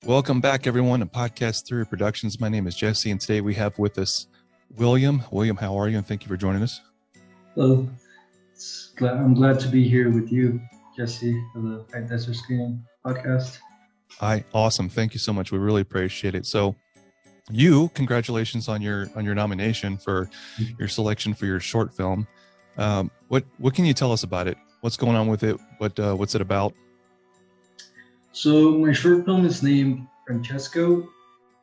Welcome back, everyone, to Podcast Theory Productions. My name is Jesse, and today we have with us William. William, how are you? And thank you for joining us. Hello. I'm glad to be here with you, Jesse, for the High Desert Screening podcast. Awesome. Thank you so much. We really appreciate it. So, congratulations on your nomination for your selection for your short film. What can you tell us about it? What's going on with it? What's it about? So my short film is named Francesco.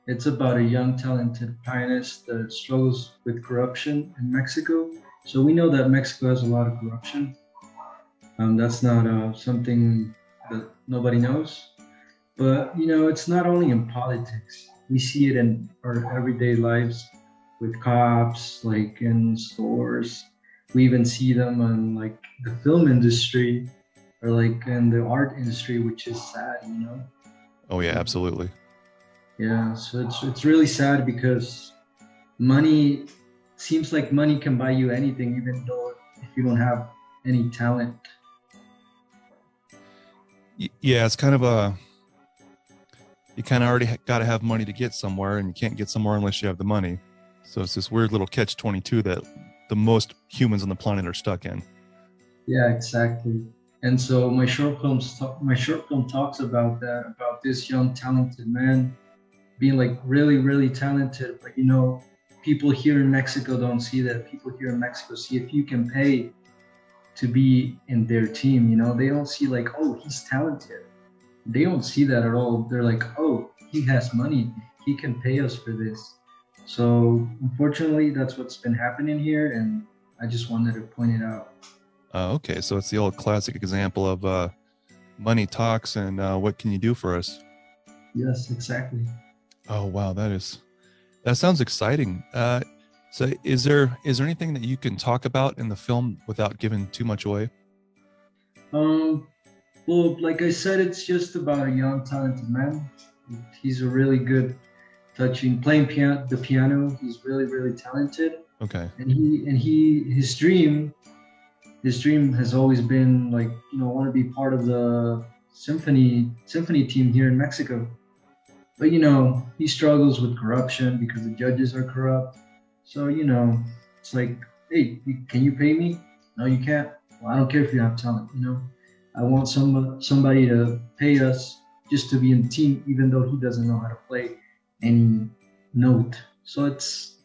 It's about a young, talented pianist that struggles with corruption in Mexico. So we know that Mexico has a lot of corruption. That's not something that nobody knows. But, it's not only in politics. We see it in our everyday lives with cops, like in stores. We even see them on like the film industry or like in the art industry, which is sad, Oh yeah, absolutely. Yeah, so it's really sad because money seems like money can buy you anything, even though if you don't have any talent. Yeah, it's kind of you kind of already got to have money to get somewhere, and you can't get somewhere unless you have the money. So it's this weird little catch-22 that the most humans on the planet are stuck in. Yeah, exactly. And so my short film talks about that, about this young talented man being like really, really talented. But people here in Mexico don't see that. People here in Mexico see if you can pay to be in their team. They don't see like, oh, he's talented. They don't see that at all. They're like, oh, he has money. He can pay us for this. So unfortunately, that's what's been happening here, and I just wanted to point it out. Okay, so it's the old classic example of money talks, and what can you do for us? Yes, exactly. Oh wow, that sounds exciting. So is there anything that you can talk about in the film without giving too much away? Well, like I said, it's just about a young talented man. He's a really good playing the piano. He's really, really talented. Okay. And his dream has always been like, I want to be part of the symphony team here in Mexico. But he struggles with corruption because the judges are corrupt. So it's like, hey, can you pay me? No, you can't. Well, I don't care if you have talent. I want somebody to pay us just to be in the team, even though he doesn't know how to play any note. So it's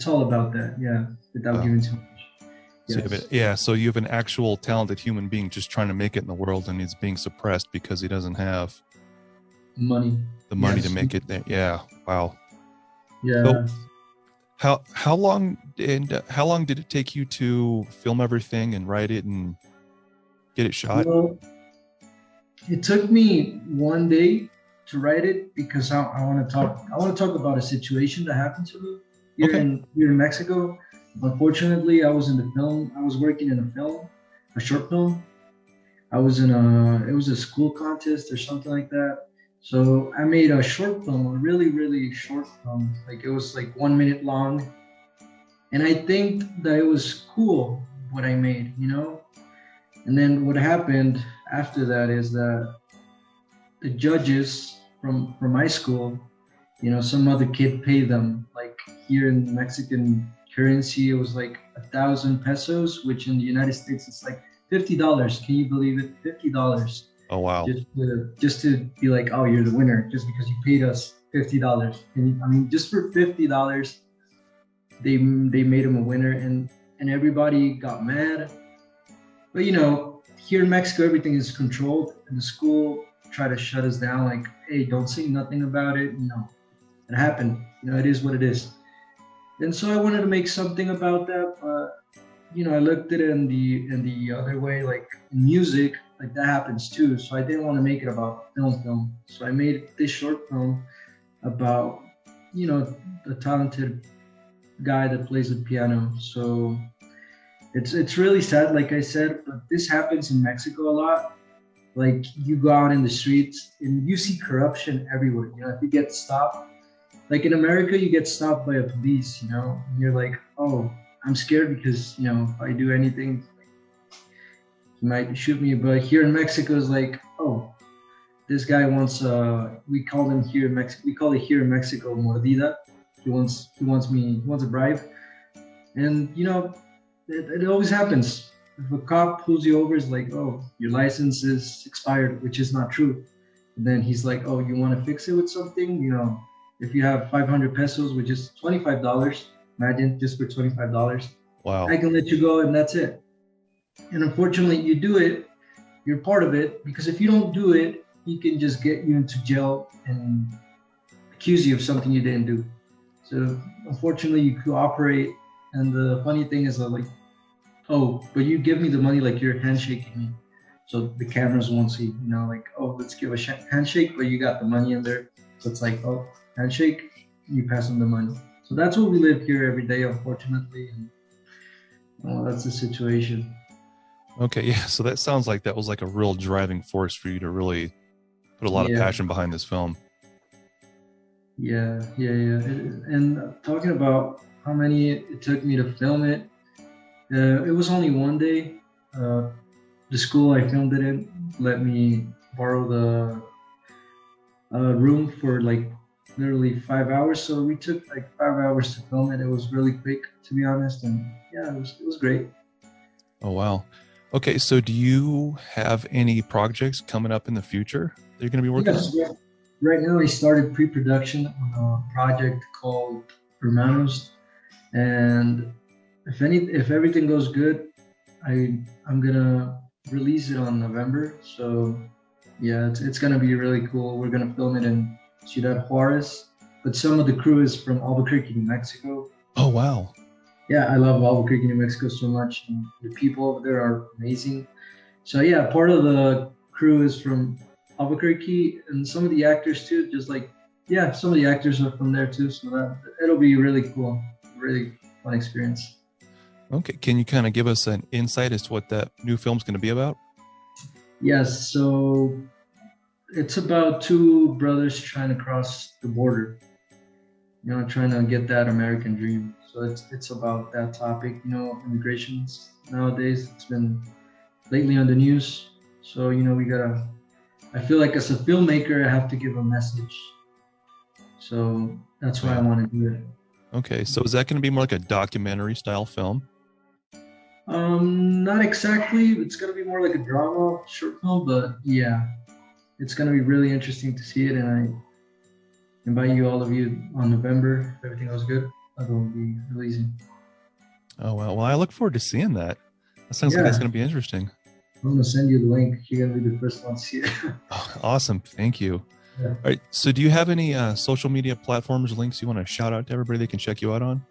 all about that. Yeah, without giving too much. Yes. So you have an actual talented human being just trying to make it in the world, and he's being suppressed because he doesn't have money. The money to make it there. Yeah. Wow. Yeah. So how long did it take you to film everything and write it and get it shot? Well, it took me one day to write it because I want to talk about a situation that happened to me here in Mexico. Unfortunately, I was working in a short film. I was it was a school contest or something like that. So I made a short film, a really, really short film. Like it was like 1 minute long. And I think that it was cool what I made, And then what happened after that is that the judges from my school, some other kid paid them. Like here in Mexican currency, it was like 1,000 pesos, which in the United States it's like $50. Can you believe it? $50. Oh wow! Just to be like, oh, you're the winner, just because you paid us $50. And just for $50, they made him a winner, and everybody got mad. But here in Mexico, everything is controlled, and the school tried to shut us down. Like, hey, don't say nothing about it. It happened. It is what it is. And so I wanted to make something about that, but I looked at it in the other way, like in music, like that happens too. So I didn't want to make it about film. So I made this short film about the talented guy that plays the piano. So it's really sad, like I said, but this happens in Mexico a lot. Like you go out in the streets and you see corruption everywhere. If you get stopped, like in America, you get stopped by a police, and you're like, oh, I'm scared because, if I do anything, he might shoot me. But here in Mexico, it's like, oh, this guy wants we call them here in Mexico, we call it here in Mexico mordida. He wants a bribe, and it always happens. If a cop pulls you over, it's like, oh, your license is expired, which is not true. And then he's like, oh, you want to fix it with something? If you have 500 pesos, which is $25, imagine just for $25, Wow. I can let you go, and that's it. And unfortunately, you do it, you're part of it, because if you don't do it, he can just get you into jail and accuse you of something you didn't do. So unfortunately, you cooperate. And the funny thing is that, like, oh, but you give me the money, like you're handshaking me. So the cameras won't see, like, oh, let's give a handshake, but you got the money in there. So it's like, oh, handshake, you pass them the money. So that's what we live here every day, unfortunately. And that's the situation. Okay, yeah. So that sounds like that was like a real driving force for you to really put a lot of passion behind this film. Yeah. And talking about how many it took me to film it, it was only one day. The school I filmed it in let me borrow the room for like literally 5 hours. So we took like 5 hours to film it. It was really quick, to be honest. And yeah, it was great. Oh, wow. Okay, so do you have any projects coming up in the future that you're going to be working on? Yeah. Right now, I started pre-production on a project called Hermanos, and if everything goes good, I'm gonna release it on November. So yeah, it's gonna be really cool. We're gonna film it in Ciudad Juarez, but some of the crew is from Albuquerque, New Mexico. Oh, wow. Yeah, I love Albuquerque, New Mexico so much, and the people over there are amazing. So yeah, part of the crew is from Albuquerque, and some of the actors too. Some of the actors are from there too. So that it'll be really cool, really fun experience. Okay, can you kind of give us an insight as to what that new film's going to be about? Yes, so it's about two brothers trying to cross the border, trying to get that American dream. So it's about that topic, immigrations nowadays. It's been lately on the news. So, I feel like as a filmmaker, I have to give a message. So that's why I want to do it. Okay, so is that going to be more like a documentary style film? Not exactly. It's going to be more like a drama short film, but yeah, it's going to be really interesting to see it. And I invite all of you on November, if everything goes good. I will be releasing. Oh, well, I look forward to seeing that. That sounds like that's going to be interesting. I'm going to send you the link. You're going to be the first one to see it. Oh, awesome. Thank you. Yeah. All right. So do you have any social media platforms, links you want to shout out to everybody they can check you out on?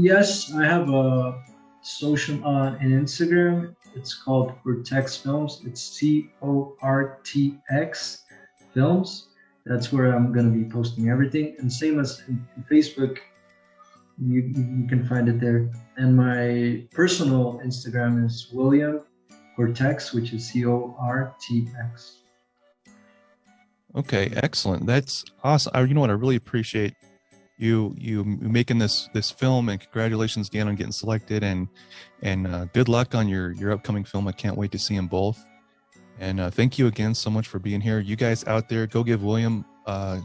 Yes, I have a social on Instagram. It's called Cortex Films. It's CORTX Films. That's where I'm going to be posting everything. And same as in Facebook, you can find it there. And my personal Instagram is William Cortes, which is CORTX. Okay, excellent. That's awesome. You know what? I really appreciate you making this film, and congratulations again on getting selected, and good luck on your upcoming film. I can't wait to see them both. And thank you again so much for being here. You guys out there, go give William,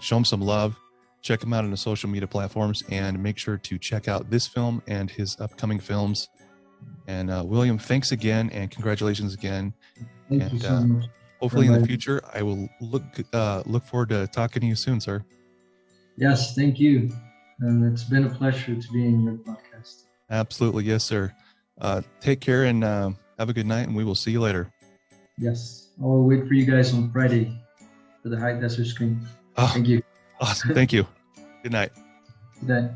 show him some love. Check him out on the social media platforms, and make sure to check out this film and his upcoming films. And William, thanks again, and congratulations again. Thank you so much. Hopefully in the future, I will look forward to talking to you soon, sir. Yes, thank you. And it's been a pleasure to be in your podcast. Absolutely. Yes, sir. Take care and have a good night, and we will see you later. Yes. I'll wait for you guys on Friday for the High Desert Screen. Thank you. Awesome. Thank you. Good night. Good night.